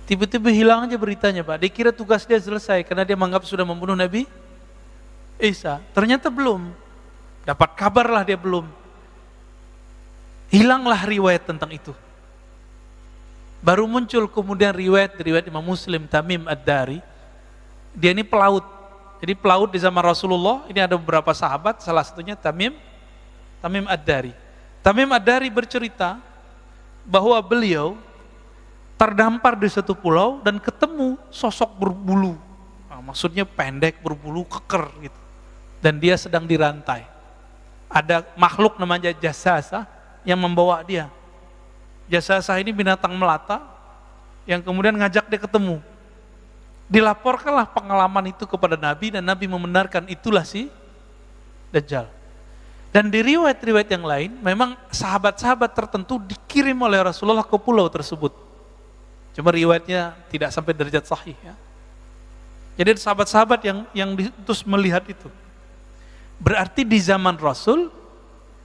Tiba-tiba hilang aja beritanya Pak. Dia kira tugas dia selesai karena dia menganggap sudah membunuh Nabi Isa. Ternyata belum. Dapat kabar lah dia belum. Hilanglah riwayat tentang itu. Baru muncul kemudian riwayat Imam Muslim, Tamim Ad-Dari. Dia ini pelaut. Jadi pelaut di zaman Rasulullah. Ini ada beberapa sahabat, salah satunya Tamim Ad-Dari. Tamim Ad-Dari bercerita bahwa beliau terdampar di satu pulau dan ketemu sosok berbulu. Nah, maksudnya pendek, berbulu, keker gitu. Dan dia sedang dirantai. Ada makhluk namanya Jasasah yang membawa dia. Jasasah ini binatang melata yang kemudian ngajak dia ketemu. Dilaporkanlah pengalaman itu kepada Nabi dan Nabi membenarkan itulah si Dajjal. Dan di riwayat-riwayat yang lain, memang sahabat-sahabat tertentu dikirim oleh Rasulullah ke pulau tersebut. Cuma riwayatnya tidak sampai derajat sahih ya. Jadi sahabat-sahabat yang diutus melihat itu. Berarti di zaman Rasul,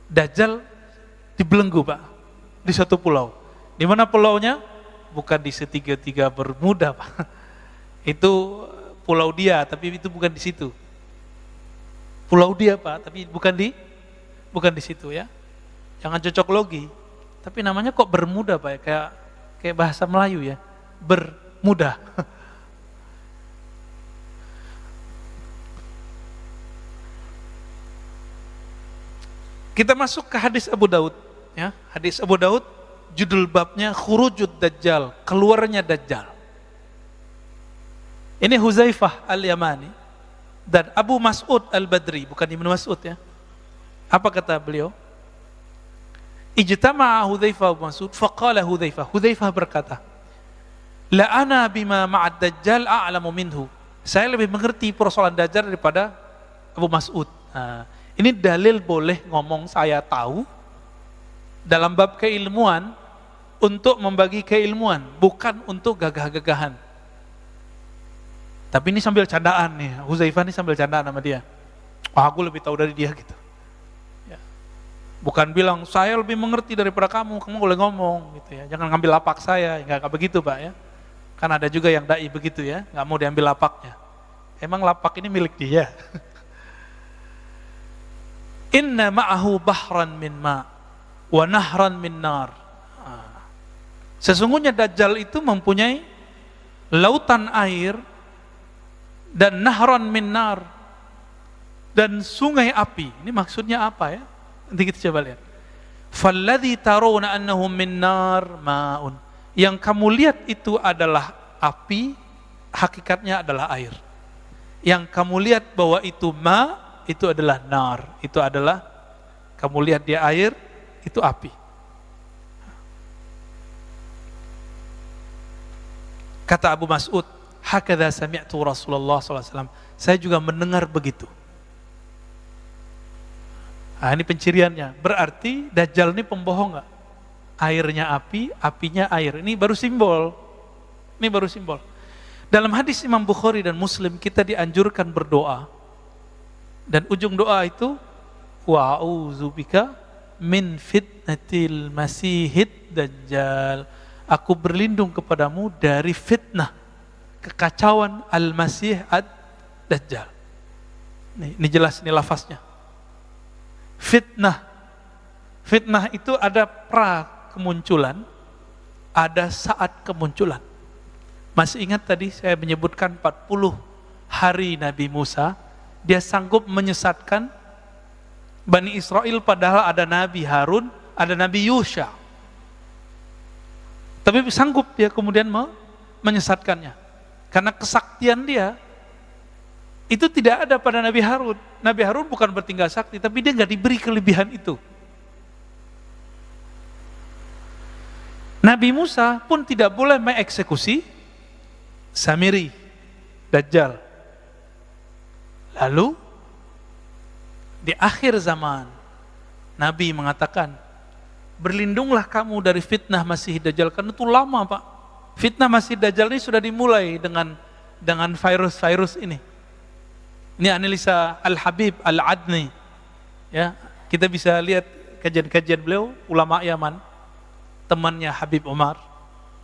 Dajjal dibelenggu Pak, di satu pulau. Di mana pulaunya? Bukan di segitiga Bermuda Pak. Itu pulau dia, tapi itu bukan di situ. Pulau dia Pak, tapi bukan di situ ya. Jangan cocok logi. Tapi namanya kok Bermuda Pak ya, kayak bahasa Melayu ya. Bermuda. Kita masuk ke hadis Abu Daud ya. Hadis Abu Daud judul babnya Khurujud Dajjal, keluarnya Dajjal. Ini Huzaifah Al-Yamani dan Abu Mas'ud Al-Badri, bukan Ibnu Mas'ud ya. Apa kata beliau? Ijtama'a Hudzaifah wa Mas'ud faqala Hudzaifah berkata, la ana bima ma'ad Dajjal a'lamu minhu. Saya lebih mengerti persoalan Dajjal daripada Abu Mas'ud. Nah, ini dalil boleh ngomong saya tahu dalam bab keilmuan untuk membagi keilmuan, bukan untuk gagah-gagahan. Tapi ini sambil candaan nih, Hudzaifah ini sambil candaan sama dia. Oh, aku lebih tahu dari dia gitu. Bukan bilang, saya lebih mengerti daripada kamu boleh ngomong gitu ya. Jangan ngambil lapak saya, enggak begitu Pak ya. Kan ada juga yang dai begitu ya, enggak mau diambil lapaknya. Emang lapak ini milik dia. Inna ma'ahu bahran min ma' wa nahran min nar. Sesungguhnya Dajjal itu mempunyai lautan air dan nahran min nar dan sungai api. Ini maksudnya apa ya? Nanti kita coba lihat. Falladzi tarawna annahu min nar ma'un. Yang kamu lihat itu adalah api, hakikatnya adalah air. Yang kamu lihat bahwa itu ma, itu adalah nar. Itu adalah kamu lihat dia air, itu api. Kata Abu Mas'ud, hakadza sami'tu Rasulullah SAW. Saya juga mendengar begitu. Nah, ini penciriannya. Berarti Dajjal ini pembohong nggak? Airnya api, apinya air. Ini baru simbol. Ini baru simbol. Dalam hadis Imam Bukhari dan Muslim kita dianjurkan berdoa. Dan ujung doa itu wa'udzubika min fitnatil masihid dajjal. Aku berlindung kepadamu dari fitnah kekacauan al-masih ad-dajjal. Ini jelas, ini lafaznya. Fitnah itu ada pra kemunculan, ada saat kemunculan. Masih ingat tadi saya menyebutkan 40 hari Nabi Musa, dia sanggup menyesatkan Bani Israel padahal ada Nabi Harun, ada Nabi Yusha. Tapi sanggup dia kemudian menyesatkannya. Karena kesaktian dia itu tidak ada pada Nabi Harun. Nabi Harun bukan bertingkah sakti, tapi dia nggak diberi kelebihan itu. Nabi Musa pun tidak boleh mengeksekusi Samiri, Dajjal. Lalu di akhir zaman Nabi mengatakan, berlindunglah kamu dari fitnah Masih Dajjal. Karena itu lama Pak. Fitnah Masih Dajjal ini sudah dimulai dengan virus-virus ini. Ini analisa Al-Habib Al-Adni. Ya, kita bisa lihat kajian-kajian beliau, ulama Yaman, temannya Habib Umar.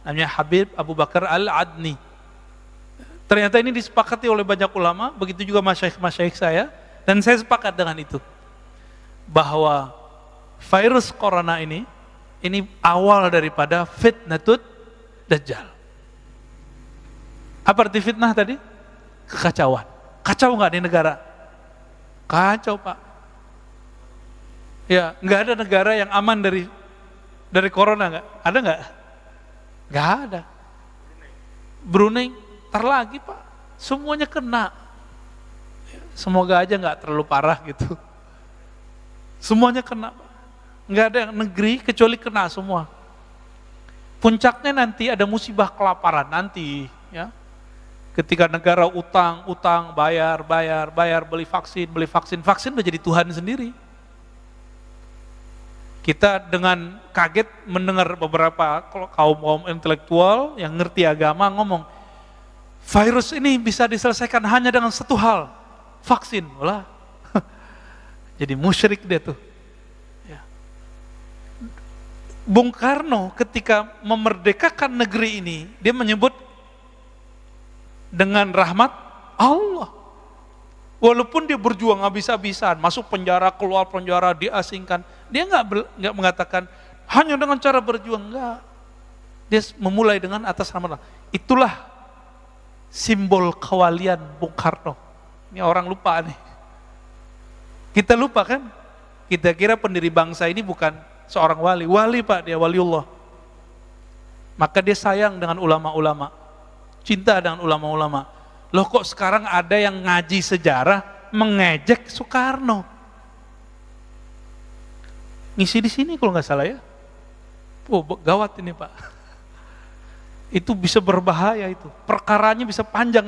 namanya Habib Abu Bakar Al-Adni. Ternyata ini disepakati oleh banyak ulama, begitu juga masyaikh saya, dan saya sepakat dengan itu. Bahwa virus corona ini awal daripada fitnatut Dajjal. Apa arti fitnah tadi? Kekacauan. Kacau nggak di negara? Kacau, Pak. Ya, nggak ada negara yang aman dari corona, nggak? Ada nggak? Nggak ada. Brunei, tar lagi Pak. Semuanya kena. Semoga aja nggak terlalu parah gitu. Semuanya kena, Pak. Nggak ada negeri kecuali kena semua. Puncaknya nanti ada musibah kelaparan nanti, ya. Ketika negara utang, bayar, beli vaksin udah jadi Tuhan sendiri. Kita dengan kaget mendengar beberapa kaum intelektual yang ngerti agama ngomong, virus ini bisa diselesaikan hanya dengan satu hal, vaksin. Wah, jadi musyrik dia tuh. Ya. Bung Karno ketika memerdekakan negeri ini, dia menyebut dengan rahmat Allah. Walaupun dia berjuang habis-habisan, masuk penjara, keluar penjara, diasingkan, dia nggak mengatakan hanya dengan cara berjuang, enggak. Dia memulai dengan atas nama Allah. Itulah simbol kewalian Bung Karno. Ini orang lupa nih. Kita lupa kan? Kita kira pendiri bangsa ini bukan seorang wali. Wali Pak, dia waliullah. Maka dia sayang dengan ulama-ulama. Cinta dengan ulama-ulama. Loh kok sekarang ada yang ngaji sejarah mengejek Soekarno? Ngisi di sini kalau nggak salah ya. Oh, gawat ini Pak. Itu bisa berbahaya itu. Perkaranya bisa panjang.